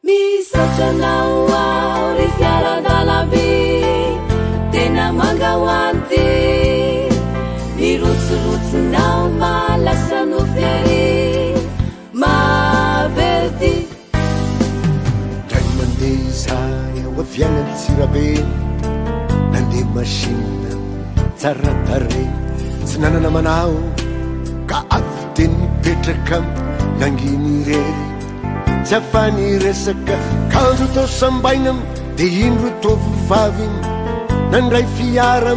Misaotranao ao ry fiaran-dalamby tena mangahoanty mirotsirotsinao malasa no fery maverty ndray mandeha izahay ao avianany tsirabe nandeha mashina tsaratare tsy nanana manao ka avy teny mipetraka nanginy rery tsy afany resaka kanjo tao sambaina de indro tovovavy nandray fiara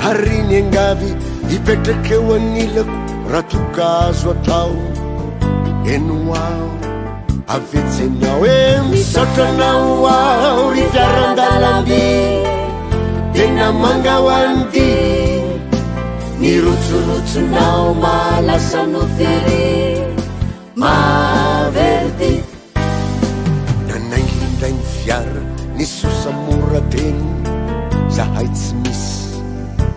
hariny angavy hipetraka eo anilako raha toka azo atao eno ao avetsenao misaotranao ao ry fiaran-dalamby tena mangahoandy mirotsorotsonao malasa no fery maverty nanangindray ny fiara nisosamora teny zahay tsy misy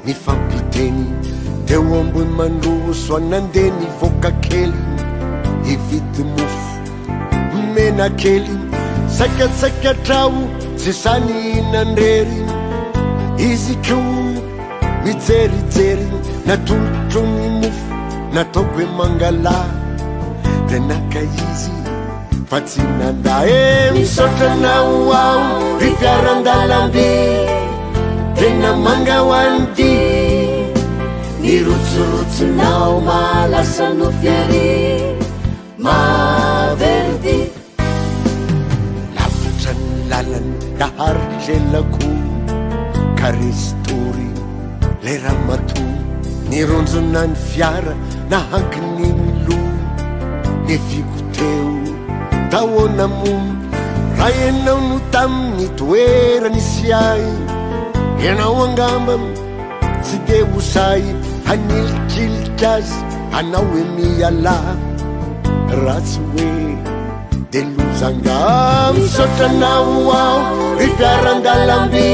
ny fampiteny teo ambony mandroso anandeha nivoaka kely hividy mofo mena kely saikatsaikat-trao tsy sany inandrery izy ko mijerijery natolotro ny mofo nataoko hoe mangala tenaka izy fa tsy nanda misaotranao ao ry fiaran-dalamby tena mangahoandy nirotsorotsonao malasa no fery maverty lavitra ny lalany daharitrelako karestory lera mato nironjona ny fiara nahankiny lo nefiko teo tahoana mono raha ianao no tamin'ny toera nisy ay ianao angamba tsy de hosay hanilikiliky azy anao hoe miala raha tsy hoe de lozanga misaotranao ao ry fiaran-dalamby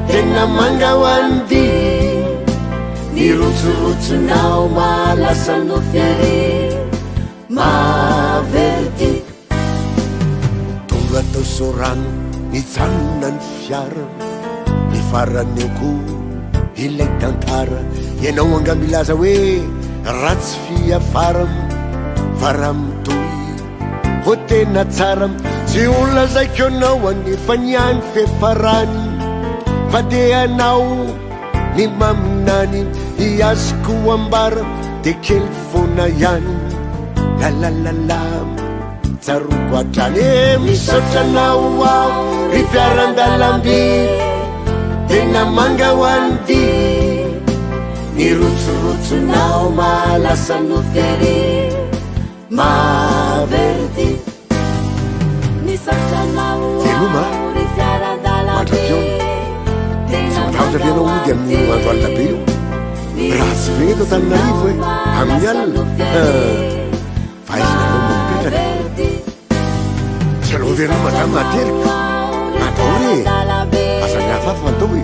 tena mangahoandy nirotsorotsonao malasa no fery maverty tonga tao sorano nijanona ny fiara ny faraneko ilay tantara ianao angamby laza hoe ratsy fiafara varamitoy vo tena tsara tsy olona zaiko anao anefa niany fefarany fa de anao ny maminany iazoko ambara de kely fona ihany lalalala tsaroko atrany misaotranao ao ry fiaran-dalamby tena mangahoandy nirotsorotsonao malasa no fery maverty misaotranao ao ry fiaran-dalamby tavianao ody amin'ny andro alina be io raha tsy veto taninarivo hoe amin'ny alina fa izinanao momipetraka tsy aloha venao matra materika atao re asa mihafafa fatao hoe